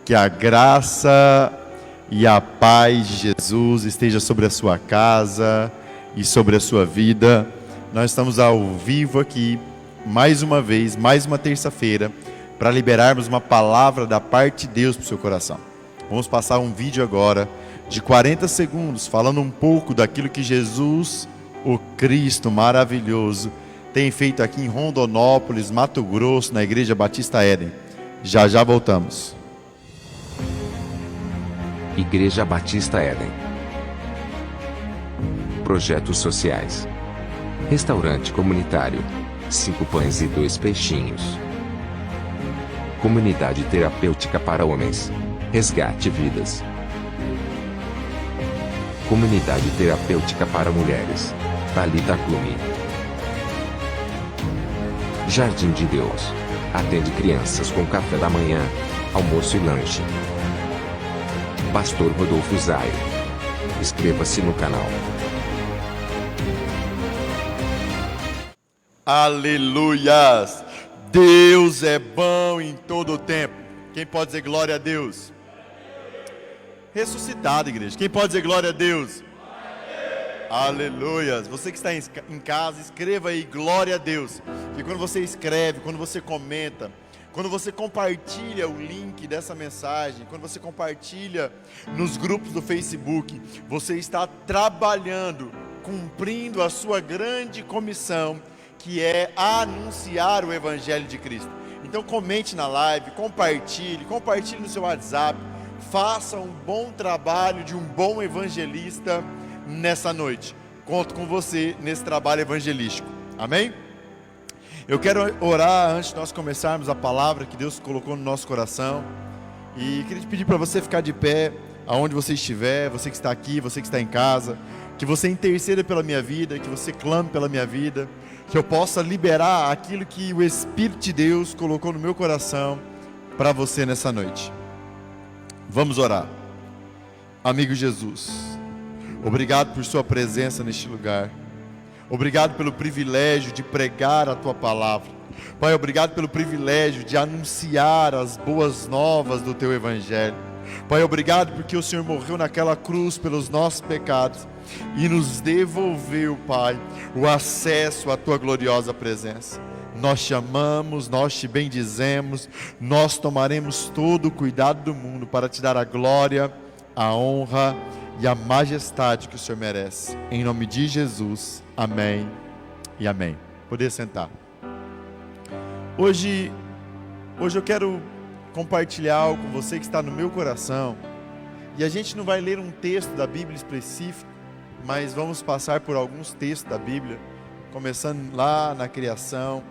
Que a graça e a paz de Jesus esteja sobre a sua casa e sobre a sua vida. Nós estamos ao vivo aqui, mais uma vez, mais uma terça-feira, para liberarmos uma palavra da parte de Deus para o seu coração. Vamos passar um vídeo agora de 40 segundos, falando um pouco daquilo que Jesus, o Cristo maravilhoso, tem feito aqui em Rondonópolis, Mato Grosso, na Igreja Batista Éden. Já já voltamos. Igreja Batista Éden. Projetos sociais. Restaurante comunitário. 5 pães e 2 peixinhos. Comunidade terapêutica para homens. Resgate vidas. Comunidade terapêutica para mulheres. Thalita Clume. Jardim de Deus. Atende crianças com café da manhã, almoço e lanche. Pastor Rodolfo Zaio. Inscreva-se no canal. Aleluias! Deus é bom em todo o tempo. Quem pode dizer glória a Deus? Ressuscitado, igreja. Quem pode dizer glória a Deus? Aleluias! Você que está em casa, escreva aí glória a Deus. E quando você escreve, quando você comenta, quando você compartilha o link dessa mensagem, quando você compartilha nos grupos do Facebook, você está trabalhando, cumprindo a sua grande comissão, que é anunciar o Evangelho de Cristo. Então comente na live, compartilhe no seu WhatsApp, faça um bom trabalho de um bom evangelista nessa noite. Conto com você nesse trabalho evangelístico. Amém? Eu quero orar antes de nós começarmos a palavra que Deus colocou no nosso coração. E queria te pedir para você ficar de pé, aonde você estiver, você que está aqui, você que está em casa, que você interceda pela minha vida, que você clame pela minha vida, que eu possa liberar aquilo que o Espírito de Deus colocou no meu coração para você nessa noite. Vamos orar. Amigo Jesus, obrigado por sua presença neste lugar. Obrigado pelo privilégio de pregar a Tua palavra. Pai, obrigado pelo privilégio de anunciar as boas novas do Teu Evangelho. Pai, obrigado porque o Senhor morreu naquela cruz pelos nossos pecados e nos devolveu, Pai, o acesso à Tua gloriosa presença. Nós te amamos, nós te bendizemos, nós tomaremos todo o cuidado do mundo para te dar a glória, a honra e a majestade que o Senhor merece. Em nome de Jesus, amém e amém. Poder sentar. Hoje eu quero compartilhar algo com você que está no meu coração. E a gente não vai ler um texto da Bíblia específico, mas vamos passar por alguns textos da Bíblia, começando lá na criação,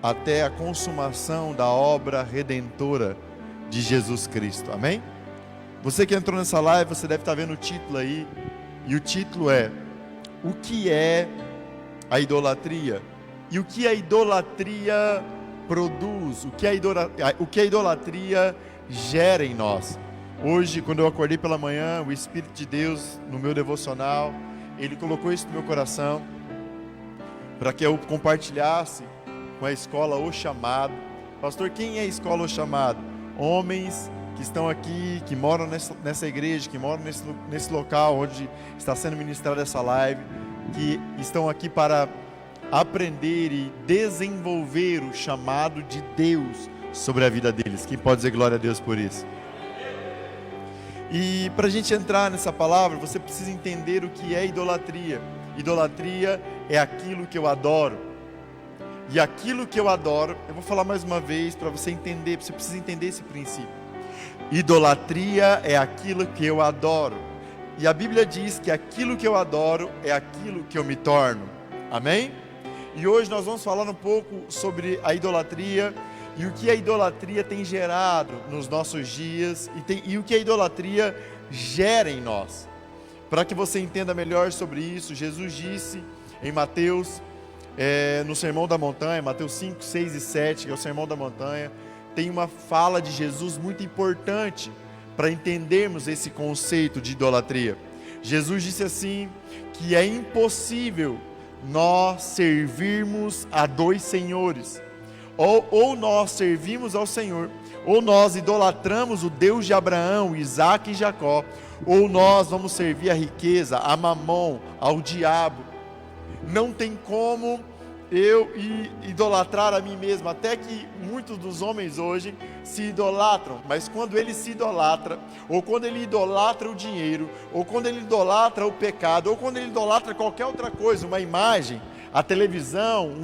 até a consumação da obra redentora de Jesus Cristo. Amém? Você que entrou nessa live, você deve estar vendo o título aí, e o título é: o que é a idolatria? E o que a idolatria produz? O que a idolatria gera em nós? Hoje, quando eu acordei pela manhã, o Espírito de Deus, no meu devocional, Ele colocou isso no meu coração, para que eu compartilhasse com a escola O Chamado. Pastor, quem é a escola O Chamado? Homens que estão aqui, que moram nessa igreja, que moram nesse local onde está sendo ministrada essa live, que estão aqui para aprender e desenvolver o chamado de Deus sobre a vida deles. Quem pode dizer glória a Deus por isso? E para a gente entrar nessa palavra, você precisa entender o que é idolatria. Idolatria é aquilo que eu adoro. E aquilo que eu adoro, eu vou falar mais uma vez para você entender, você precisa entender esse princípio. Idolatria é aquilo que eu adoro. E a Bíblia diz que aquilo que eu adoro é aquilo que eu me torno. Amém? E hoje nós vamos falar um pouco sobre a idolatria e o que a idolatria tem gerado nos nossos dias e o que a idolatria gera em nós. Para que você entenda melhor sobre isso, Jesus disse em Mateus, no Sermão da Montanha, Mateus 5, 6 e 7, que é o Sermão da Montanha, tem uma fala de Jesus muito importante para entendermos esse conceito de idolatria. Jesus disse assim, que é impossível nós servirmos a dois senhores, ou nós servimos ao Senhor, Ou nós idolatramos o Deus de Abraão, Isaac e Jacó, ou nós vamos servir a riqueza, a Mamon, ao diabo. Não tem como eu idolatrar a mim mesmo, até que muitos dos homens hoje se idolatram, mas quando ele se idolatra, ou quando ele idolatra o dinheiro, ou quando ele idolatra o pecado, ou quando ele idolatra qualquer outra coisa, uma imagem, a televisão,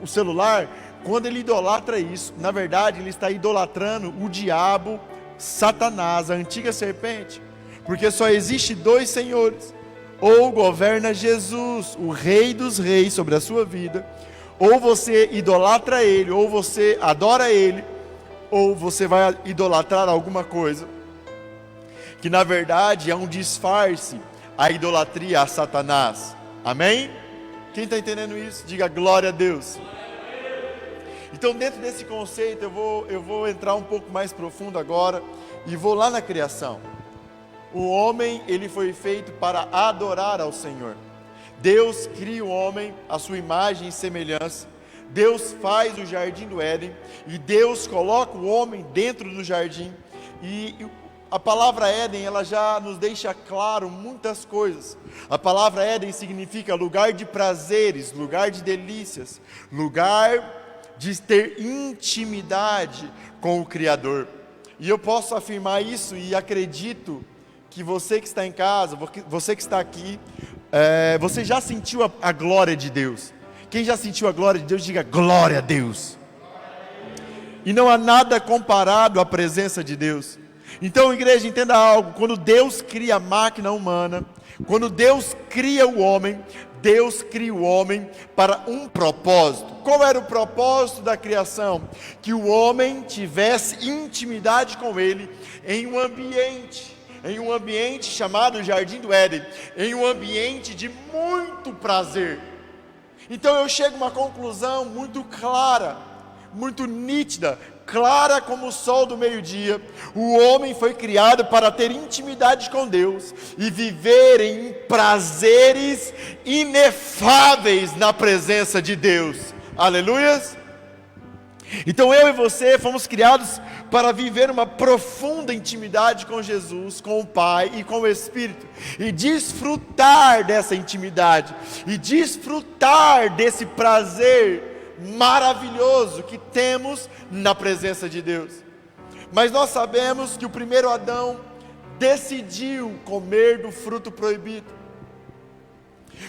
o celular, quando ele idolatra isso, na verdade ele está idolatrando o diabo, Satanás, a antiga serpente, porque só existe dois senhores: ou governa Jesus, o Rei dos Reis, sobre a sua vida, ou você idolatra Ele, ou você adora Ele, ou você vai idolatrar alguma coisa, que na verdade é um disfarce, a idolatria a Satanás. Amém? Quem está entendendo isso? Diga glória a Deus. Então, dentro desse conceito, eu vou entrar um pouco mais profundo agora, e vou lá na criação. O homem, ele foi feito para adorar ao Senhor. Deus cria o homem à sua imagem e semelhança. Deus faz o jardim do Éden, e Deus coloca o homem dentro do jardim. E a palavra Éden, ela já nos deixa claro muitas coisas. A palavra Éden significa lugar de prazeres, lugar de delícias, lugar de ter intimidade com o Criador. E eu posso afirmar isso, e acredito que você que está em casa, você que está aqui, você já sentiu a glória de Deus. Quem já sentiu a glória de Deus, diga glória a Deus. E não há nada comparado à presença de Deus. Então, igreja, entenda algo: quando Deus cria a máquina humana, quando Deus cria o homem, Deus cria o homem para um propósito. Qual era o propósito da criação? Que o homem tivesse intimidade com Ele em um ambiente chamado Jardim do Éden, em um ambiente de muito prazer. Então eu chego a uma conclusão muito clara, muito nítida, clara como o sol do meio-dia. O homem foi criado para ter intimidade com Deus e viver em prazeres inefáveis na presença de Deus. Aleluias! Então eu e você fomos criados para viver uma profunda intimidade com Jesus, com o Pai e com o Espírito, e desfrutar dessa intimidade, e desfrutar desse prazer maravilhoso que temos na presença de Deus. Mas nós sabemos que o primeiro Adão decidiu comer do fruto proibido.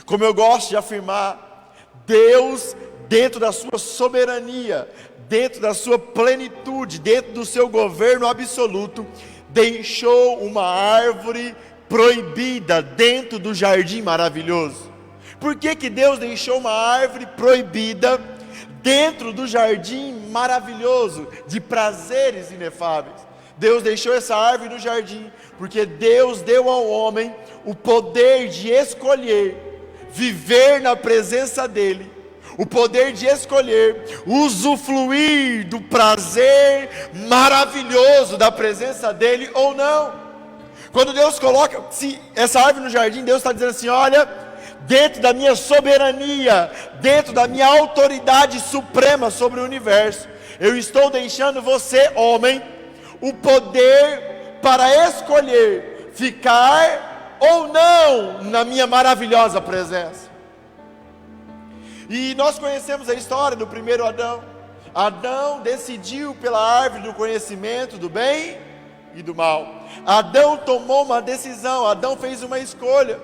Como eu gosto de afirmar, Deus, dentro da sua soberania, dentro da sua plenitude, dentro do seu governo absoluto, deixou uma árvore proibida dentro do jardim maravilhoso. Por que Deus deixou uma árvore proibida dentro do jardim maravilhoso, de prazeres inefáveis? Deus deixou essa árvore no jardim, porque Deus deu ao homem o poder de escolher viver na presença dEle, o poder de escolher usufruir do prazer maravilhoso da presença dEle ou não. Quando Deus coloca essa árvore no jardim, Deus está dizendo assim: olha, dentro da minha soberania, dentro da minha autoridade suprema sobre o universo, eu estou deixando você, homem, o poder para escolher ficar ou não na minha maravilhosa presença. E nós conhecemos a história do primeiro Adão. Adão decidiu pela árvore do conhecimento do bem e do mal. Adão tomou uma decisão, Adão fez uma escolha.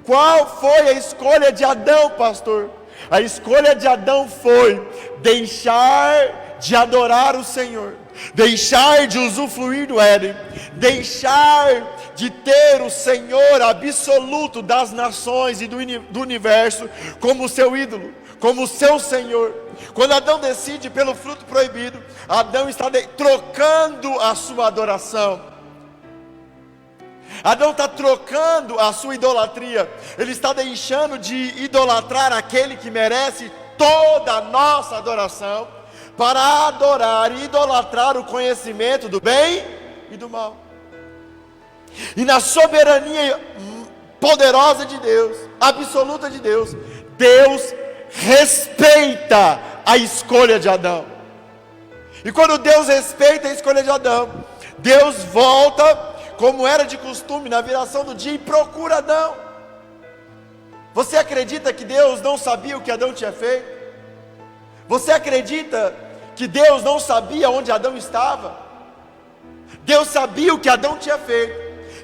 Qual foi a escolha de Adão, pastor? A escolha de Adão foi deixar de adorar o Senhor, deixar de usufruir do Éden, deixar de ter o Senhor absoluto das nações e do universo como seu ídolo, como seu Senhor. Quando Adão decide pelo fruto proibido, Adão está trocando a sua adoração. Adão está trocando a sua idolatria. Ele está deixando de idolatrar aquele que merece toda a nossa adoração, para adorar e idolatrar o conhecimento do bem e do mal. E na soberania poderosa de Deus, absoluta de Deus, Deus respeita a escolha de Adão. E quando Deus respeita a escolha de Adão, Deus volta, como era de costume, na viração do dia, e procura Adão. Você acredita que Deus não sabia o que Adão tinha feito? Você acredita que Deus não sabia onde Adão estava? Deus sabia o que Adão tinha feito,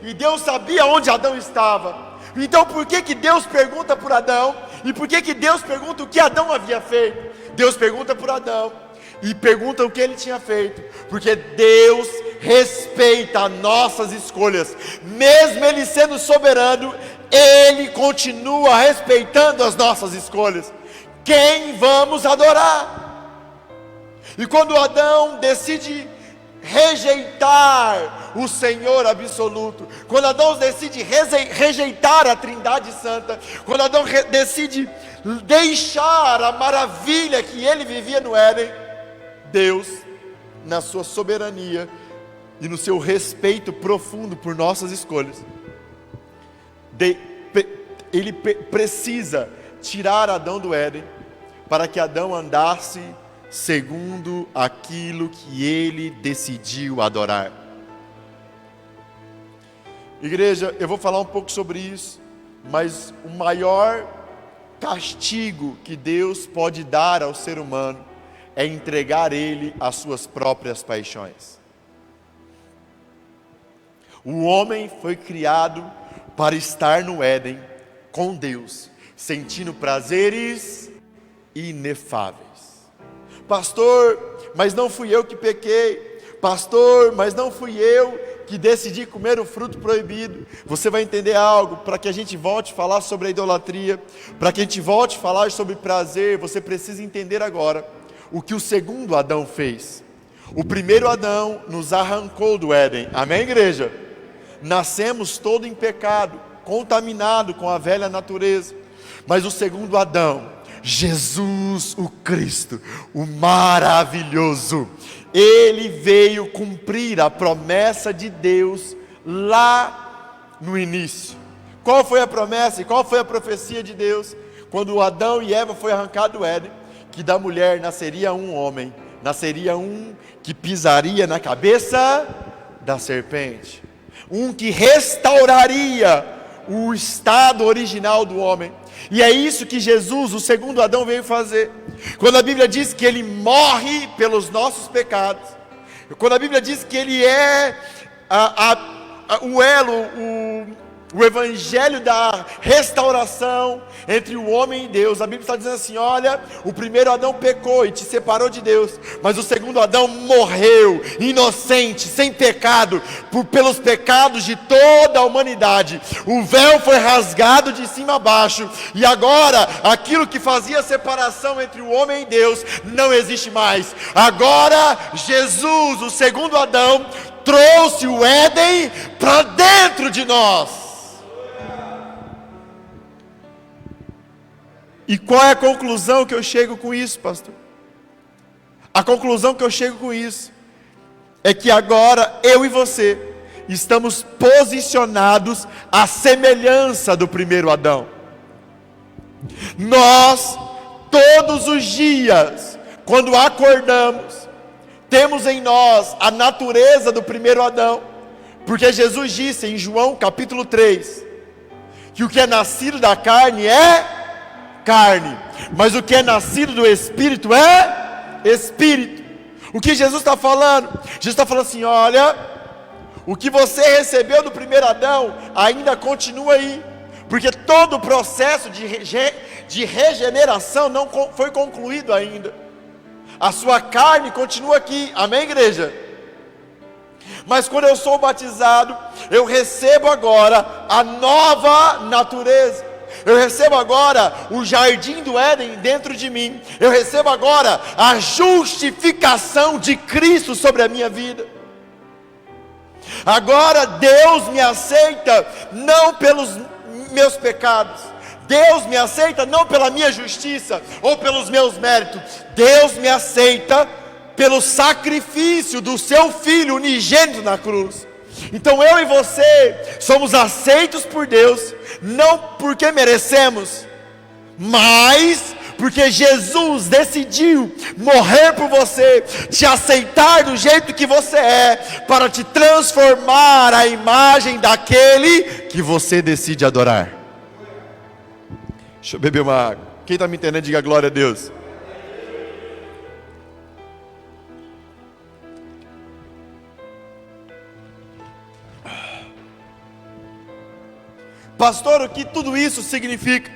e Deus sabia onde Adão estava. Então por que Deus pergunta por Adão? E por que Deus pergunta o que Adão havia feito? Deus pergunta por Adão e pergunta o que ele tinha feito, porque Deus respeita nossas escolhas. Mesmo Ele sendo soberano, Ele continua respeitando as nossas escolhas. Quem vamos adorar? E quando Adão decide rejeitar o Senhor absoluto, quando Adão decide rejeitar a Trindade Santa, quando Adão decide deixar a maravilha que ele vivia no Éden, Deus, na sua soberania e no seu respeito profundo por nossas escolhas, Ele precisa tirar Adão do Éden, para que Adão andasse segundo aquilo que ele decidiu adorar. Igreja, eu vou falar um pouco sobre isso, mas o maior castigo que Deus pode dar ao ser humano é entregar ele às suas próprias paixões. O homem foi criado para estar no Éden com Deus, sentindo prazeres inefáveis. Pastor, mas não fui eu que pequei. Pastor, mas não fui eu que decidi comer o fruto proibido. Você vai entender algo. Para que a gente volte a falar sobre a idolatria, para que a gente volte a falar sobre prazer, você precisa entender agora o que o segundo Adão fez. O primeiro Adão nos arrancou do Éden. Amém, igreja? Nascemos todo em pecado, contaminado com a velha natureza. Mas o segundo Adão, Jesus o Cristo, o maravilhoso, Ele veio cumprir a promessa de Deus lá no início. Qual foi a promessa e qual foi a profecia de Deus? Quando Adão e Eva foi arrancado do Éden, que da mulher nasceria um homem, nasceria um que pisaria na cabeça da serpente, um que restauraria o estado original do homem. E é isso que Jesus, o segundo Adão, veio fazer. Quando a Bíblia diz que Ele morre pelos nossos pecados, quando a Bíblia diz que Ele é o elo, o evangelho da restauração entre o homem e Deus, a Bíblia está dizendo assim: olha, o primeiro Adão pecou e te separou de Deus, mas o segundo Adão morreu inocente, sem pecado, pelos pecados de toda a humanidade. O véu foi rasgado de cima a baixo, e agora aquilo que fazia separação entre o homem e Deus não existe mais. Agora Jesus, o segundo Adão, trouxe o Éden para dentro de nós. E qual é a conclusão que eu chego com isso, pastor? A conclusão que eu chego com isso é que agora eu e você estamos posicionados à semelhança do primeiro Adão. Nós, todos os dias, quando acordamos, temos em nós a natureza do primeiro Adão, porque Jesus disse em João capítulo 3, que o que é nascido da carne é carne, mas o que é nascido do Espírito é Espírito. O que Jesus está falando? Jesus está falando assim: olha, o que você recebeu do primeiro Adão ainda continua aí, porque todo o processo de regeneração não foi concluído ainda. A sua carne continua aqui, amém, igreja? Mas quando eu sou batizado, eu recebo agora a nova natureza. Eu recebo agora o jardim do Éden dentro de mim. Eu recebo agora a justificação de Cristo sobre a minha vida. Agora Deus me aceita não pelos meus pecados. Deus me aceita não pela minha justiça ou pelos meus méritos. Deus me aceita pelo sacrifício do seu Filho unigênito na cruz. Então eu e você somos aceitos por Deus, não porque merecemos, mas porque Jesus decidiu morrer por você, te aceitar do jeito que você é, para te transformar à imagem daquele que você decide adorar. Deixa eu beber uma água. Quem está me entendendo, diga glória a Deus. Pastor, o que tudo isso significa?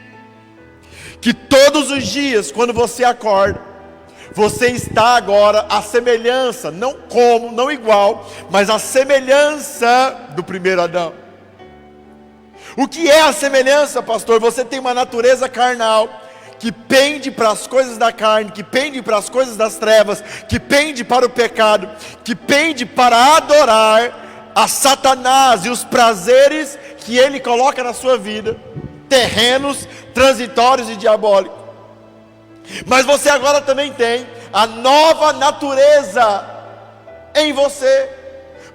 Que todos os dias, quando você acorda, você está agora à semelhança, não como, não igual, mas à semelhança do primeiro Adão. O que é a semelhança, pastor? Você tem uma natureza carnal, que pende para as coisas da carne, que pende para as coisas das trevas, que pende para o pecado, que pende para adorar a Satanás e os prazeres que ele coloca na sua vida, terrenos, transitórios e diabólicos. Mas você agora também tem a nova natureza em você.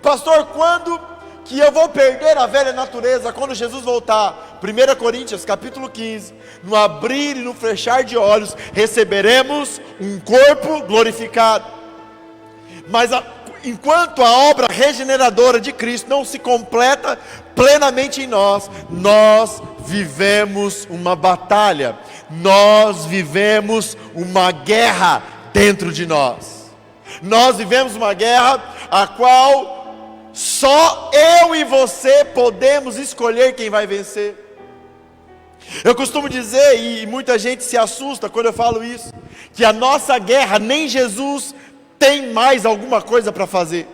Pastor, quando que eu vou perder a velha natureza? Quando Jesus voltar. 1 Coríntios capítulo 15, no abrir e no fechar de olhos, receberemos um corpo glorificado. Mas enquanto a obra regeneradora de Cristo não se completa plenamente em nós, nós vivemos uma batalha, nós vivemos uma guerra dentro de nós. Nós vivemos uma guerra a qual só eu e você podemos escolher quem vai vencer. Eu costumo dizer, e muita gente se assusta quando eu falo isso, que a nossa guerra, nem Jesus tem mais alguma coisa para fazer.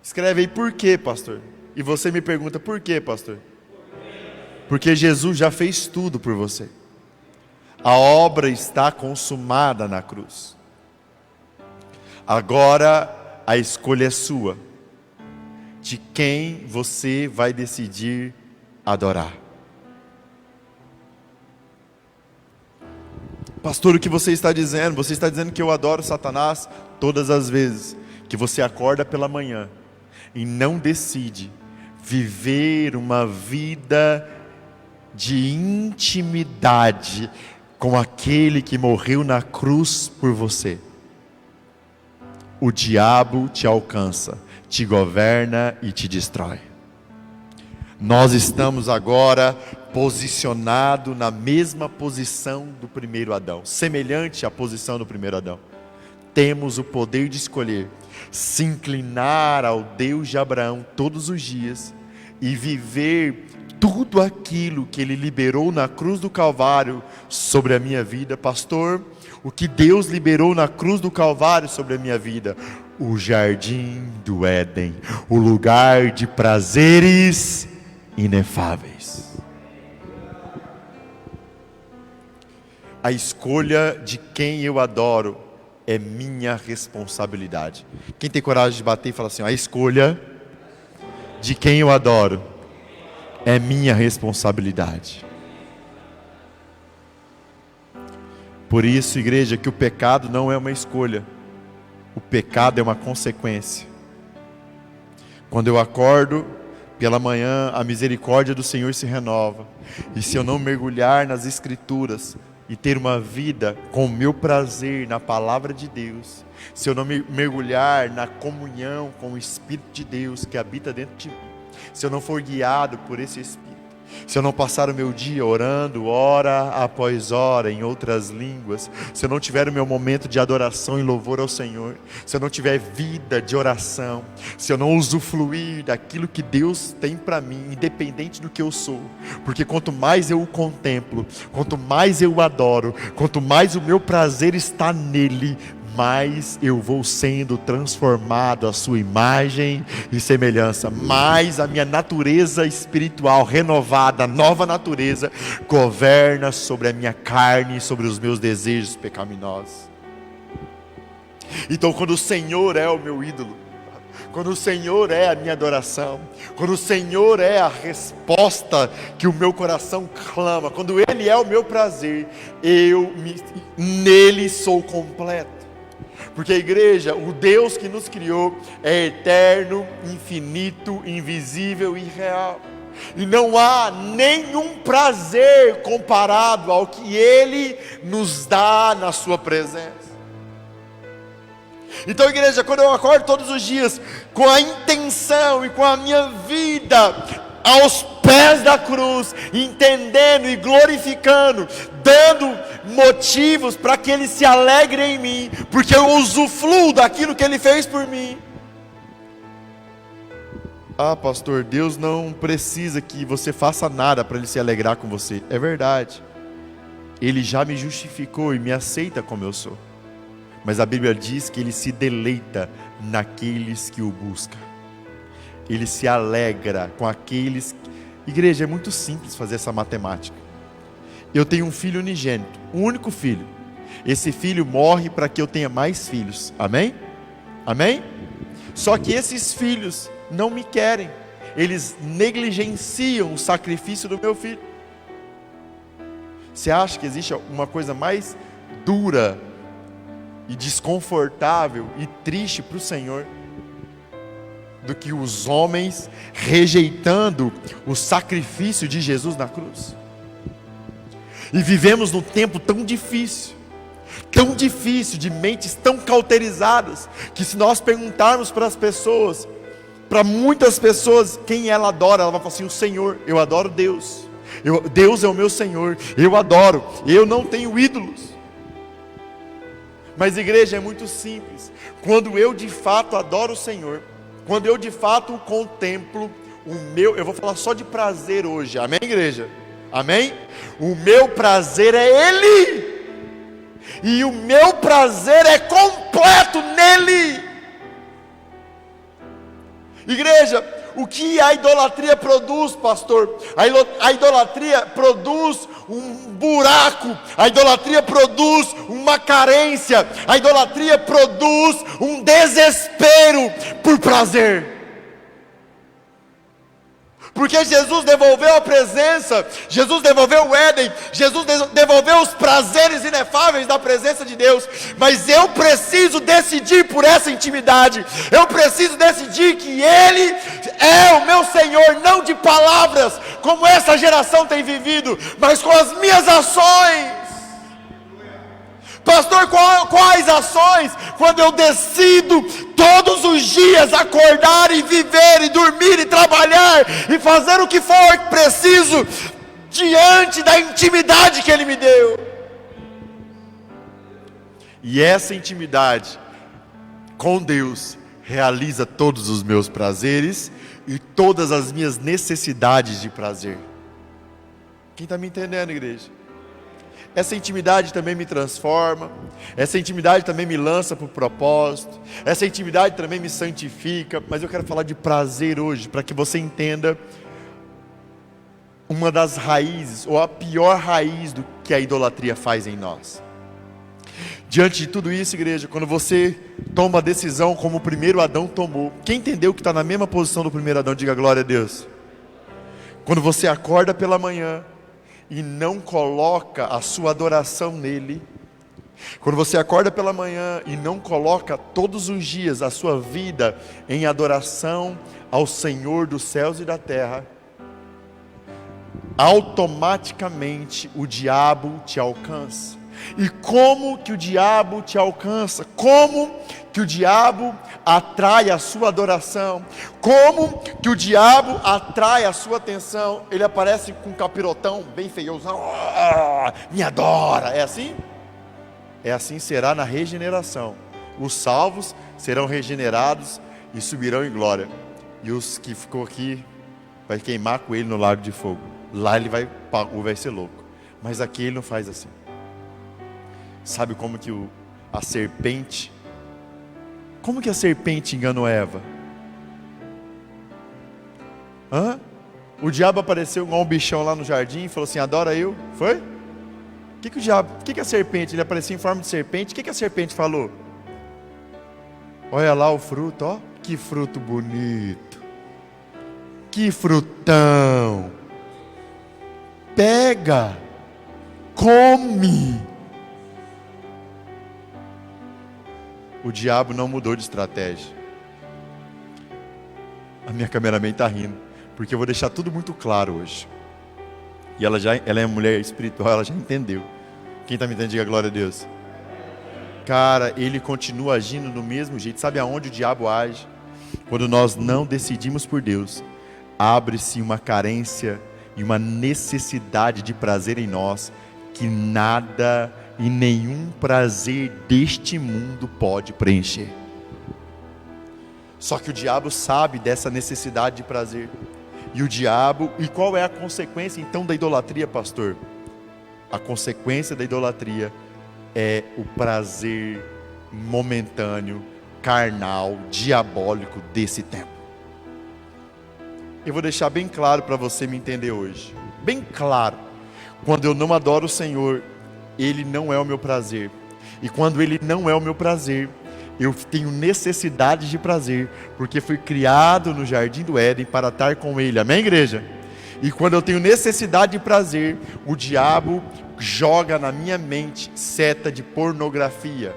Escreve aí, por quê, pastor? E você me pergunta, por quê, pastor? Porque Jesus já fez tudo por você. A obra está consumada na cruz. Agora a escolha é sua, de quem você vai decidir adorar. Pastor, o que você está dizendo? Você está dizendo que eu adoro Satanás todas as vezes que você acorda pela manhã e não decide viver uma vida de intimidade com aquele que morreu na cruz por você. O diabo te alcança, te governa e te destrói. Nós estamos agora posicionados na mesma posição do primeiro Adão, semelhante à posição do primeiro Adão. Temos o poder de escolher se inclinar ao Deus de Abraão todos os dias e viver tudo aquilo que Ele liberou na cruz do Calvário sobre a minha vida. Pastor, o que Deus liberou na cruz do Calvário sobre a minha vida? O jardim do Éden, o lugar de prazeres inefáveis. A escolha de quem eu adoro é minha responsabilidade. Quem tem coragem de bater e falar assim, a escolha de quem eu adoro é minha responsabilidade. Por isso, igreja, que o pecado não é uma escolha, o pecado é uma consequência. Quando eu acordo pela manhã, a misericórdia do Senhor se renova, e se eu não mergulhar nas Escrituras e ter uma vida com o meu prazer na palavra de Deus, se eu não mergulhar na comunhão com o Espírito de Deus que habita dentro de mim, se eu não for guiado por esse Espírito, se eu não passar o meu dia orando, hora após hora, em outras línguas, se eu não tiver o meu momento de adoração e louvor ao Senhor, se eu não tiver vida de oração, se eu não usufruir daquilo que Deus tem para mim, independente do que eu sou, porque quanto mais eu o contemplo, quanto mais eu o adoro, quanto mais o meu prazer está nele, mais eu vou sendo transformado à sua imagem e semelhança, mais a minha natureza espiritual renovada, nova natureza, governa sobre a minha carne e sobre os meus desejos pecaminosos. Então, quando o Senhor é o meu ídolo, quando o Senhor é a minha adoração, quando o Senhor é a resposta que o meu coração clama, quando Ele é o meu prazer, nele sou completo. Porque a igreja, o Deus que nos criou é eterno, infinito, invisível e real. E não há nenhum prazer comparado ao que Ele nos dá na sua presença. Então, igreja, quando eu acordo todos os dias com a intenção e com a minha vida aos pés da cruz, entendendo e glorificando, dando motivos para que Ele se alegre em mim, porque eu usufruo daquilo que Ele fez por mim. Ah, pastor, Deus não precisa que você faça nada para Ele se alegrar com você. É verdade. Ele já me justificou e me aceita como eu sou. Mas a Bíblia diz que Ele se deleita naqueles que o buscam. Ele se alegra com aqueles... Igreja, é muito simples fazer essa matemática. Eu tenho um filho unigênito, um único filho. Esse filho morre para que eu tenha mais filhos. Amém? Amém? Só que esses filhos não me querem. Eles negligenciam o sacrifício do meu filho. Você acha que existe uma coisa mais dura e desconfortável e triste para o Senhor do que os homens rejeitando o sacrifício de Jesus na cruz? E vivemos num tempo tão difícil, de mentes tão cauterizadas, que se nós perguntarmos para as pessoas, para muitas pessoas, quem ela adora, ela vai falar assim: o Senhor, eu adoro Deus, Deus é o meu Senhor, eu adoro, eu não tenho ídolos. Mas, igreja, é muito simples. Quando eu de fato adoro o Senhor, quando eu de fato contemplo eu vou falar só de prazer hoje, amém, igreja? Amém? O meu prazer é Ele, e o meu prazer é completo nele. Igreja, o que a idolatria produz, pastor? A idolatria produz um buraco, a idolatria produz uma carência, a idolatria produz um desespero por prazer. Porque Jesus devolveu a presença, Jesus devolveu o Éden, Jesus devolveu os prazeres inefáveis da presença de Deus. Mas eu preciso decidir por essa intimidade. Eu preciso decidir que Ele é o meu Senhor, não de palavras, como essa geração tem vivido, mas com as minhas ações. Pastor, quais ações? Quando eu decido todos os dias acordar e viver e dormir e trabalhar e fazer o que for preciso diante da intimidade que Ele me deu. E essa intimidade com Deus realiza todos os meus prazeres e todas as minhas necessidades de prazer. Quem está me entendendo, igreja? Essa intimidade também me transforma, essa intimidade também me lança para o propósito, essa intimidade também me santifica. Mas eu quero falar de prazer hoje, para que você entenda uma das raízes, ou a pior raiz do que a idolatria faz em nós. Diante de tudo isso, igreja, quando você toma a decisão como o primeiro Adão tomou, quem entendeu que está na mesma posição do primeiro Adão, diga glória a Deus. Quando você acorda pela manhã e não coloca a sua adoração nele, quando você acorda pela manhã e não coloca todos os dias a sua vida em adoração ao Senhor dos céus e da terra, automaticamente o diabo te alcança. E como que o diabo te alcança? Como que o diabo atrai a sua adoração? Como que o diabo atrai a sua atenção? Ele aparece com um capirotão bem feiozão, me adora. É assim? É assim será na regeneração. Os salvos serão regenerados e subirão em glória, e os que ficou aqui vai queimar com ele no lago de fogo. Lá ele vai ser louco. Mas aqui ele não faz assim. Sabe como que a serpente, como que a serpente enganou Eva? O diabo apareceu igual um bichão lá no jardim e falou assim: adora eu? Foi? O que a serpente, ele apareceu em forma de serpente, o que a serpente falou? Olha lá o fruto, ó, que fruto bonito, que frutão, pega, come. O diabo não mudou de estratégia. A minha cameraman está rindo, porque eu vou deixar tudo muito claro hoje. E ela é uma mulher espiritual, ela já entendeu. Quem está me entendendo, diga glória a Deus. Cara, ele continua agindo do mesmo jeito. Sabe aonde o diabo age? Quando nós não decidimos por Deus, abre-se uma carência e uma necessidade de prazer em nós, que nada e nenhum prazer deste mundo pode preencher. Só que o diabo sabe dessa necessidade de prazer. E qual é a consequência então da idolatria, pastor? A consequência da idolatria é o prazer momentâneo, carnal, diabólico desse tempo. Eu vou deixar bem claro para você me entender hoje. Bem claro. Quando eu não adoro o Senhor, Ele não é o meu prazer. E quando Ele não é o meu prazer, eu tenho necessidade de prazer, porque fui criado no jardim do Éden para estar com Ele. Amém, igreja? E quando eu tenho necessidade de prazer, o diabo joga na minha mente seta de pornografia.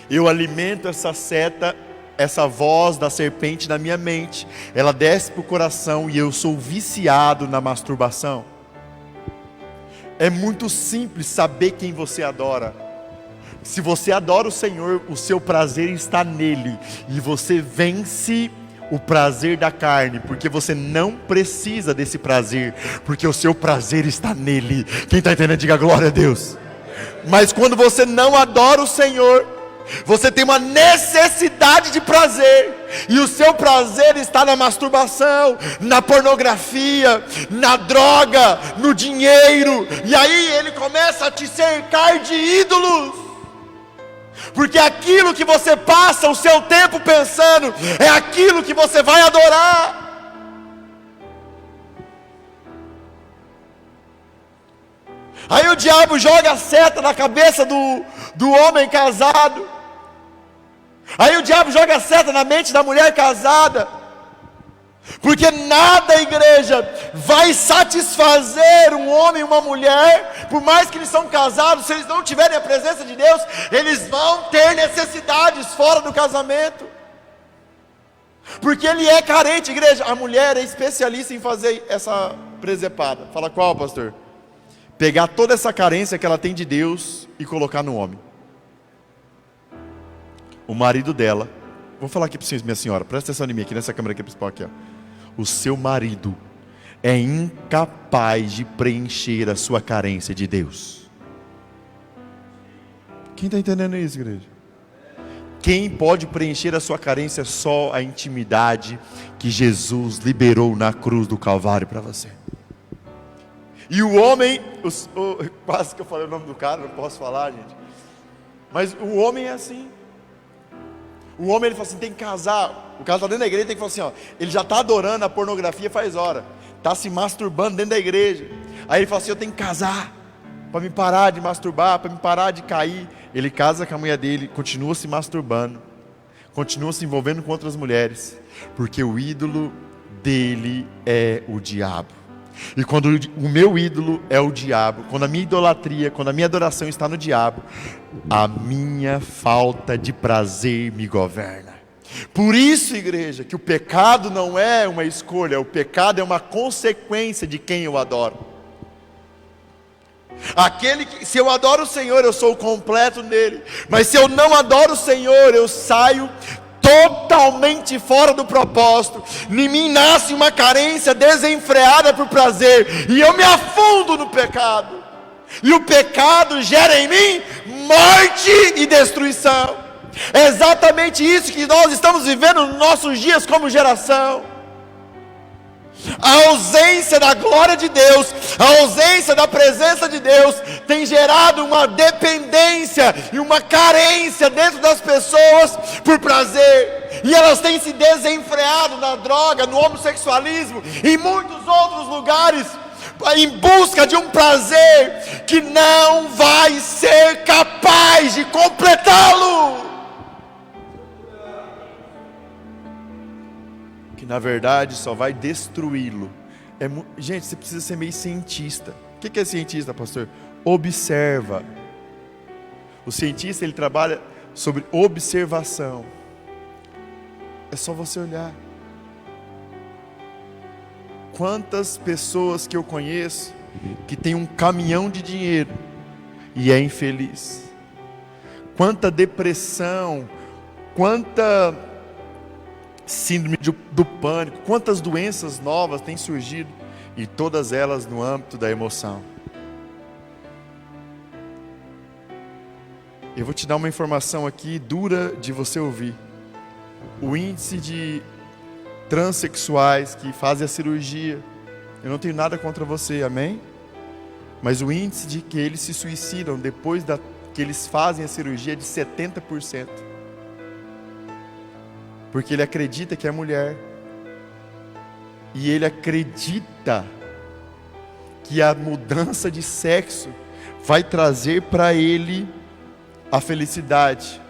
Eu alimento essa seta, essa voz da serpente na minha mente. Ela desce para o coração e eu sou viciado na masturbação. É muito simples saber quem você adora. Se você adora o Senhor, o seu prazer está nele. E você vence o prazer da carne, porque você não precisa desse prazer, porque o seu prazer está nele. Quem está entendendo, diga glória a Deus. Mas quando você não adora o Senhor, você tem uma necessidade de prazer, e o seu prazer está na masturbação, na pornografia, na droga, no dinheiro, e aí ele começa a te cercar de ídolos. Porque aquilo que você passa o seu tempo pensando é aquilo que você vai adorar. Aí o diabo joga a seta na cabeça do homem casado. Aí o diabo joga a seta na mente da mulher casada. Porque nada, igreja, vai satisfazer um homem e uma mulher, por mais que eles são casados, se eles não tiverem a presença de Deus, eles vão ter necessidades fora do casamento. Porque ele é carente, igreja. A mulher é especialista em fazer essa presepada. Fala qual, pastor? Pegar toda essa carência que ela tem de Deus e colocar no homem. O marido dela, vou falar aqui para vocês, minha senhora, presta atenção em mim aqui nessa câmera aqui principal aqui, ó. O seu marido é incapaz de preencher a sua carência de Deus. Quem está entendendo isso, igreja? Quem pode preencher a sua carência é só a intimidade que Jesus liberou na cruz do Calvário para você. E o homem, quase que eu falei o nome do cara, não posso falar, gente. Mas o homem é assim. O homem, ele fala assim, tem que casar. O cara está dentro da igreja, tem que falar assim, ó, ele já está adorando a pornografia faz hora, está se masturbando dentro da igreja. Aí ele fala assim, eu tenho que casar, para me parar de masturbar, para me parar de cair. Ele casa com a mulher dele, continua se masturbando, continua se envolvendo com outras mulheres, porque o ídolo dele é o diabo. E quando o meu ídolo é o diabo, quando a minha idolatria, quando a minha adoração está no diabo, a minha falta de prazer me governa. Por isso, igreja, que o pecado não é uma escolha, o pecado é uma consequência de quem eu adoro. Se eu adoro o Senhor, eu sou completo nele. Mas se eu não adoro o Senhor, eu saio totalmente fora do propósito. Em mim nasce uma carência desenfreada por prazer, e eu me afundo no pecado. E o pecado gera em mim morte e destruição. É exatamente isso que nós estamos vivendo nos nossos dias como geração. A ausência da glória de Deus, a ausência da presença de Deus tem gerado uma dependência e uma carência dentro das pessoas por prazer, e elas têm se desenfreado na droga, no homossexualismo e em muitos outros lugares, em busca de um prazer que não vai ser capaz de completá-lo. Que na verdade só vai destruí-lo. Gente, você precisa ser meio cientista. O que é cientista, pastor? Observa. O cientista, ele trabalha sobre observação. É só você olhar. quantas pessoas que eu conheço que tem um caminhão de dinheiro e é infeliz. Quanta depressão, quanta síndrome do pânico, quantas doenças novas têm surgido, e todas elas no âmbito da emoção. Eu vou te dar uma informação aqui dura de você ouvir. O índice de transexuais que fazem a cirurgia, eu não tenho nada contra você, amém? Mas o índice de que eles se suicidam depois que eles fazem a cirurgia é de 70%. Porque ele acredita que é mulher. E ele acredita que a mudança de sexo vai trazer para ele a felicidade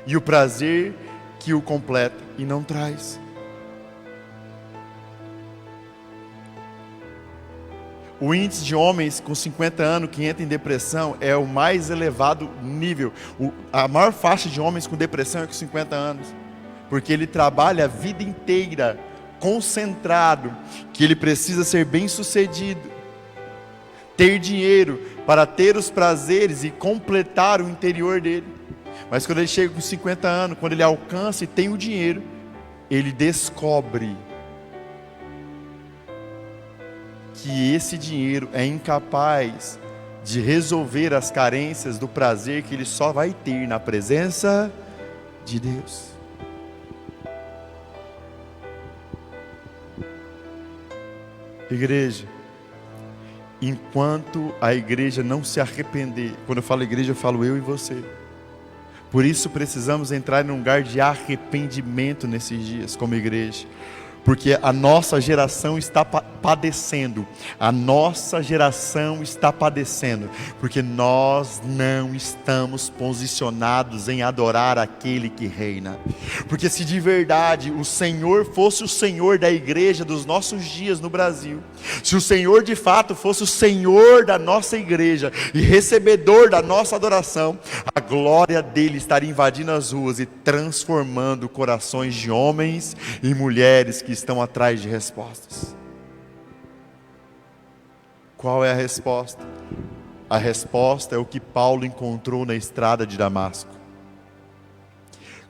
e o prazer que o completa, e não traz. O índice de homens com 50 anos que entram em depressão é o mais elevado nível. A maior faixa de homens com depressão é com 50 anos. Porque ele trabalha a vida inteira concentrado que ele precisa ser bem sucedido, ter dinheiro para ter os prazeres e completar o interior dele. Mas quando ele chega com 50 anos, quando ele alcança e tem o dinheiro, ele descobre que esse dinheiro é incapaz de resolver as carências do prazer que ele só vai ter na presença de Deus. Igreja, enquanto a igreja não se arrepender, quando eu falo igreja, eu falo eu e você. Por isso precisamos entrar em um lugar de arrependimento nesses dias, como igreja. Porque a nossa geração está padecendo. A nossa geração está padecendo. Porque nós não estamos posicionados em adorar aquele que reina. Porque se de verdade o Senhor fosse o Senhor da igreja dos nossos dias no Brasil, se o Senhor de fato fosse o Senhor da nossa igreja e recebedor da nossa adoração, a glória dele estaria invadindo as ruas e transformando corações de homens e mulheres que estão atrás de respostas. Qual é a resposta? A resposta é o que Paulo encontrou na estrada de Damasco.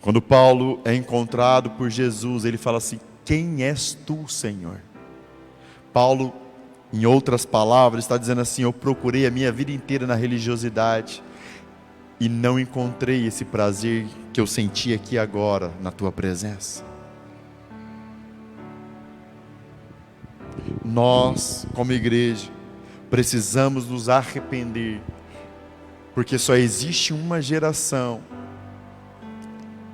Quando Paulo é encontrado por Jesus, ele fala assim: quem és tu, Senhor? Paulo, em outras palavras, está dizendo assim: eu procurei a minha vida inteira na religiosidade e não encontrei esse prazer que eu senti aqui agora na tua presença. Nós, como igreja, precisamos nos arrepender, porque só existe uma geração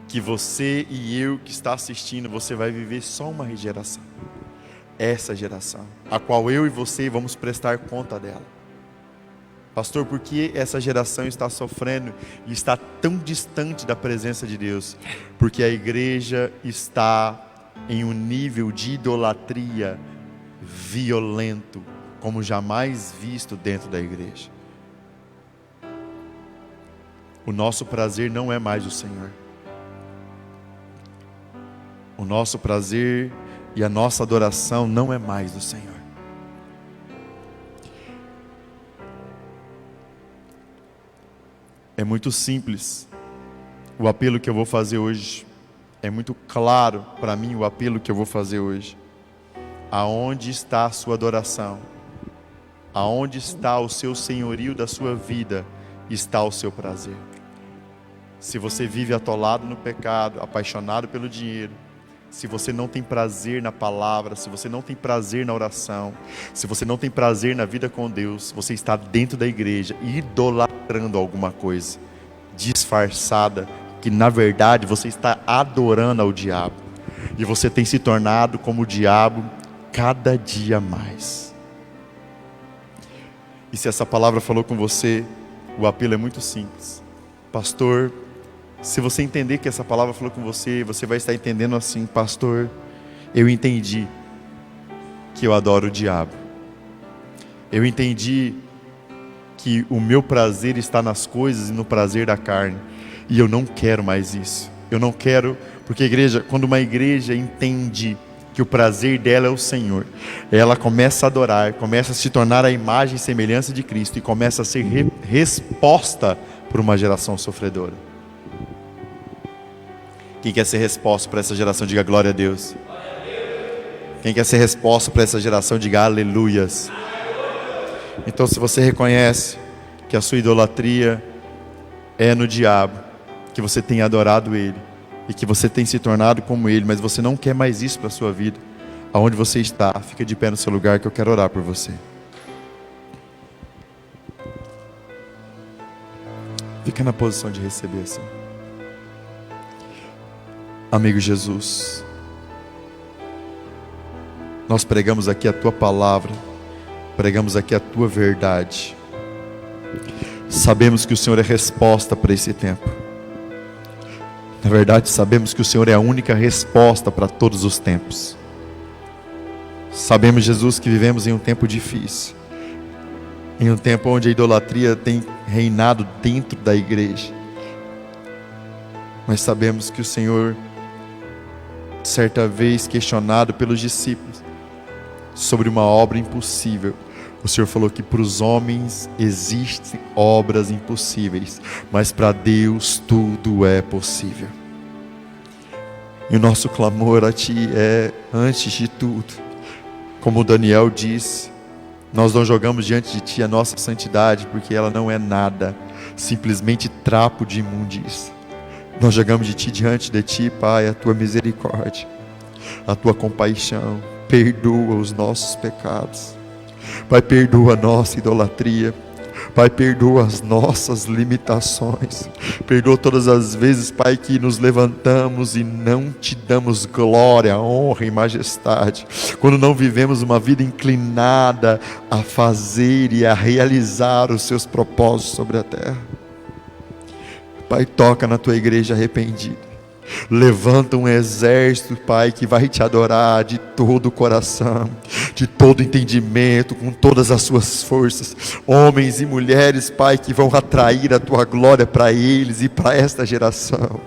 que você e eu que está assistindo, você vai viver só uma geração. Essa geração, a qual eu e você vamos prestar conta dela. Pastor, por que essa geração está sofrendo e está tão distante da presença de Deus? Porque a igreja está em um nível de idolatria violento, como jamais visto dentro da igreja. O nosso prazer não é mais o Senhor. O nosso prazer e a nossa adoração não é mais do Senhor. É muito simples o apelo que eu vou fazer hoje. É muito claro para mim o apelo que eu vou fazer hoje. Aonde está a sua adoração? Aonde está o seu senhorio da sua vida? Está o seu prazer. Se você vive atolado no pecado, apaixonado pelo dinheiro, se você não tem prazer na palavra, se você não tem prazer na oração, se você não tem prazer na vida com Deus, você está dentro da igreja idolatrando alguma coisa disfarçada, que na verdade você está adorando ao diabo, e você tem se tornado como o diabo cada dia mais. E se essa palavra falou com você, o apelo é muito simples. Pastor, se você entender que essa palavra falou com você, você vai estar entendendo assim: pastor, eu entendi que eu adoro o diabo. Eu entendi que o meu prazer está nas coisas e no prazer da carne. E eu não quero mais isso. Eu não quero, porque igreja, quando uma igreja entende que o prazer dela é o Senhor. Ela começa a adorar, começa a se tornar a imagem e semelhança de Cristo e começa a ser resposta por uma geração sofredora. Quem quer ser resposta para essa geração, diga glória a Deus. Quem quer ser resposta para essa geração, diga aleluias. Então, se você reconhece que a sua idolatria é no diabo, que você tem adorado ele e que você tem se tornado como ele, mas você não quer mais isso para a sua vida, aonde você está, fica de pé no seu lugar que eu quero orar por você. Fica na posição de receber, assim. Amigo Jesus, nós pregamos aqui a tua palavra, pregamos aqui a tua verdade. Sabemos que o Senhor é resposta para esse tempo. Na verdade, sabemos que o Senhor é a única resposta para todos os tempos. Sabemos, Jesus, que vivemos em um tempo difícil, em um tempo onde a idolatria tem reinado dentro da igreja. Mas sabemos que o Senhor, certa vez questionado pelos discípulos sobre uma obra impossível, o Senhor falou que para os homens existem obras impossíveis, mas para Deus tudo é possível. E o nosso clamor a Ti é, antes de tudo, como Daniel disse, nós não jogamos diante de Ti a nossa santidade, porque ela não é nada, simplesmente trapo de imundícia. Nós jogamos diante de Ti, Pai, a Tua misericórdia, a Tua compaixão. Perdoa os nossos pecados. Pai, perdoa a nossa idolatria. Pai, perdoa as nossas limitações. Perdoa todas as vezes, Pai, que nos levantamos e não Te damos glória, honra e majestade. Quando não vivemos uma vida inclinada a fazer e a realizar os Seus propósitos sobre a terra. Pai, toca na Tua igreja arrependida. Levanta um exército, Pai, que vai Te adorar de todo o coração, de todo entendimento, com todas as suas forças. Homens e mulheres, Pai, que vão atrair a Tua glória para eles e para esta geração.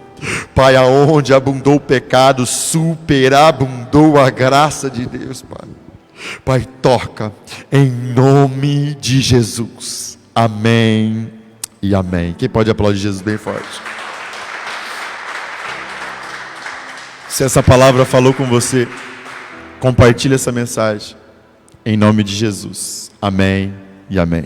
Pai, aonde abundou o pecado, superabundou a graça de Deus, Pai. Pai, toca em nome de Jesus. Amém e amém. Quem pode aplaudir Jesus bem forte? Se essa palavra falou com você, compartilhe essa mensagem em nome de Jesus. Amém e amém.